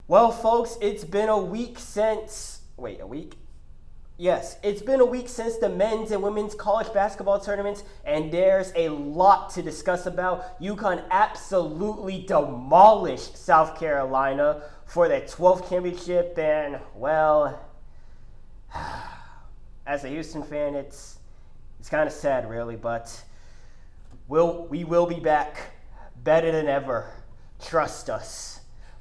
Well, folks, it's been a week since... Wait, a week? Yes, it's been a week since the men's and women's college basketball tournaments, and there's a lot to discuss about. UConn absolutely demolished South Carolina for their 12th championship, and, well, as a Houston fan, it's kind of sad, really, but we will be back better than ever. Trust us.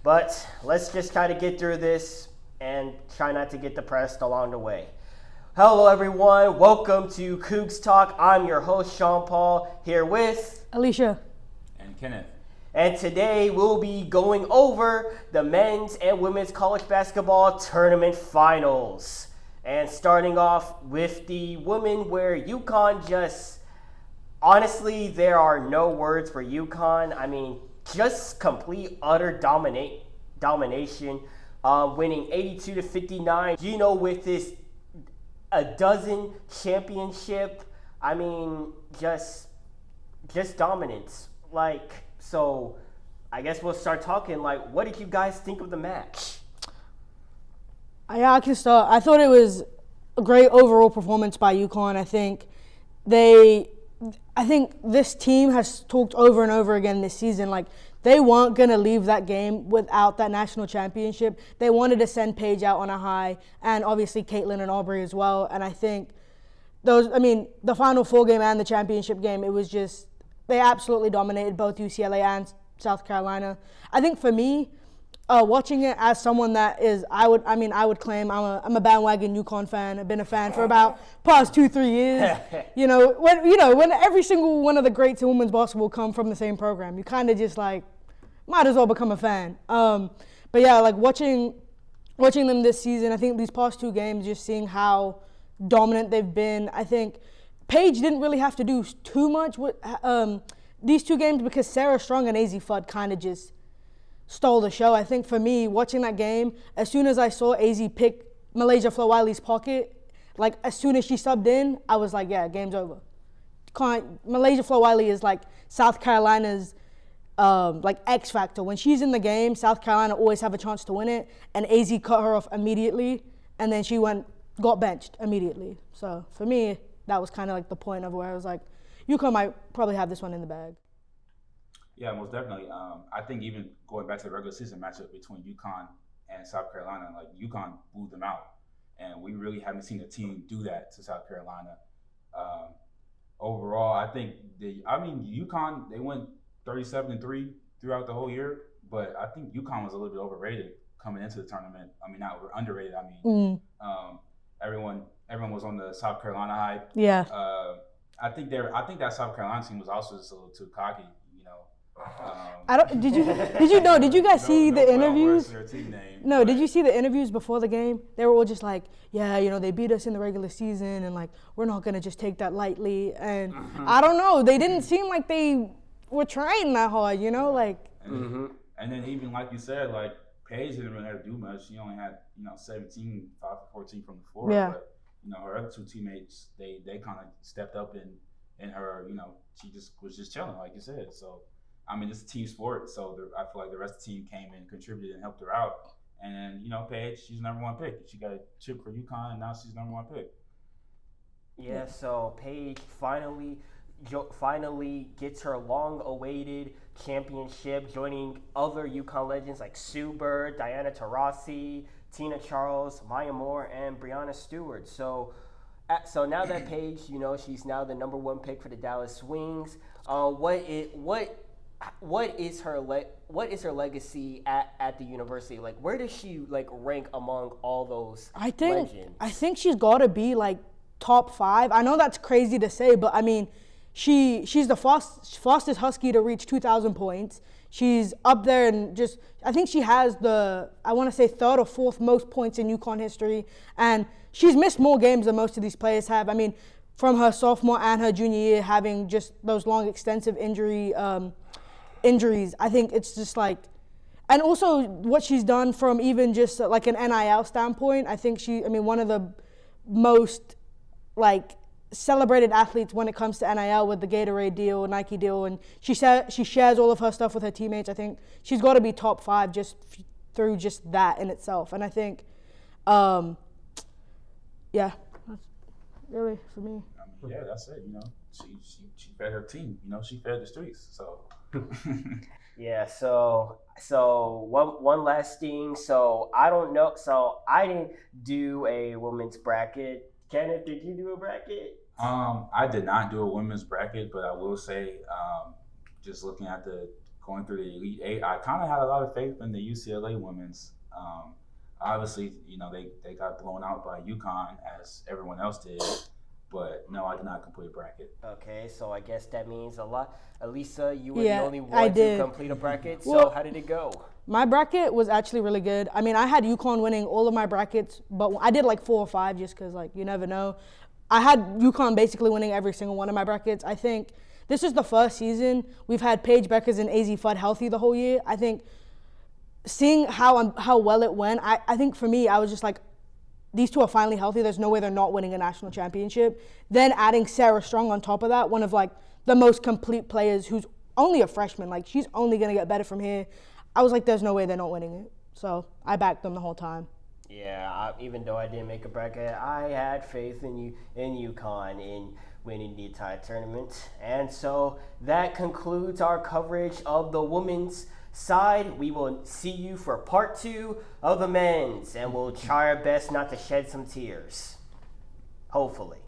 But let's just kind of get through this and try not to get depressed along the way. Hello, everyone. Welcome to CoogsTalk. I'm your host, Sean Paul, here with Elisha and Kenneth. And today we'll be going over the men's and women's college basketball tournament finals. And starting off with the women, where UConn just, honestly, there are no words for UConn. I mean, just complete, utter domination, winning 82-59. With this a dozen championship, I mean, just dominance. So I guess we'll start talking. What did you guys think of the match? I can start. I thought it was a great overall performance by UConn. I think this team has talked over and over again this season, they weren't going to leave that game without that national championship. They wanted to send Paige out on a high, and obviously Caitlin and Aubrey as well. And I think the Final Four game and the championship game, it was just, they absolutely dominated both UCLA and South Carolina. I think for me, watching it as someone that is, I would claim I'm a bandwagon UConn fan. I've been a fan for about past 2-3 years. When every single one of the greats in women's basketball come from the same program, you kind of just might as well become a fan. But yeah, watching them this season, I think these past two games, just seeing how dominant they've been. I think Paige didn't really have to do too much with these two games because Sarah Strong and AZ Fudd kind of just stole the show. I think for me, watching that game, as soon as I saw AZ pick Malaysia Flo-Wiley's pocket, as soon as she subbed in, I was like, yeah, game's over. Malaysia Flo-Wiley is South Carolina's X factor. When she's in the game, South Carolina always have a chance to win it, and AZ cut her off immediately, and then she got benched immediately. So for me, that was kind of the point of where I was like, UConn might probably have this one in the bag. Yeah, most definitely. I think even going back to the regular season matchup between UConn and South Carolina, UConn blew them out, and we really haven't seen a team do that to South Carolina. Overall, I think UConn, they went 37-3 throughout the whole year, but I think UConn was a little bit overrated coming into the tournament. Not underrated. Everyone was on the South Carolina hype. Yeah. I think that South Carolina team was also just a little too cocky. Did you guys see the interviews? No, did you see the interviews before the game? They were all just they beat us in the regular season, and we're not gonna just take that lightly. And I don't know, they didn't seem like they were trying that hard, And then even like you said, Paige didn't really have to do much. She only had 17, 5 for 14 from the floor. Yeah. But her other two teammates, they kind of stepped up in her. She just was just chilling, like you said. So. It's a team sport, so I feel like the rest of the team came in, contributed, and helped her out. And then, Paige, she's the #1 pick. She got a chip for UConn, and now she's the #1 pick. Yeah, so Paige finally gets her long-awaited championship, joining other UConn legends like Sue Bird, Diana Taurasi, Tina Charles, Maya Moore, and Brianna Stewart. So now that Paige, she's now the #1 pick for the Dallas Wings. What is her legacy at the university? Where does she rank among all those legends? I think she's got to be top 5. I know that's crazy to say, but she's the fastest Husky to reach 2,000 points. She's up there, and I think she has the 3rd or 4th most points in UConn history, and she's missed more games than most of these players have. From her sophomore and her junior year, having just those long, extensive injuries, I think it's just and also what she's done from even just an NIL standpoint. I think one of the most celebrated athletes when it comes to NIL with the Gatorade deal, Nike deal, and she shares all of her stuff with her teammates. I think she's got to be top 5 just through just that in itself. And I think, yeah, that's really for me. I mean, yeah, that's it. You know, she fed her team. You know, she fed the streets. So. Yeah, so one last thing. So I don't know. So I didn't do a women's bracket. Kenneth, did you do a bracket? I did not do a women's bracket, but I will say, just looking at going through the Elite Eight, I kind of had a lot of faith in the UCLA women's. Obviously, you know, they got blown out by UConn as everyone else did. But no, I did not complete a bracket. Okay, so I guess that means a lot. Elisa, you were Yeah, the only I one to did. complete a bracket. So Well, how did it go? My bracket was actually really good. I mean, I had UConn winning all of my brackets, but I did like 4 or 5 just because, like, you never know. I had UConn basically winning every single one of my brackets. I think this is the first season we've had Paige, Bueckers, and AZ Fudd healthy the whole year. I think seeing how well it went, I think for me, I was just like, these two are finally healthy. There's no way they're not winning a national championship. Then adding Sarah Strong on top of that, one of like the most complete players who's only a freshman. Like she's only going to get better from here. I was like, there's no way they're not winning it. So I backed them the whole time. Yeah, even though I didn't make a bracket, I had faith in UConn in winning the entire tournament. And so that concludes our coverage of the women's side. We will see you for part 2 of the men's, and we'll try our best not to shed some tears. Hopefully.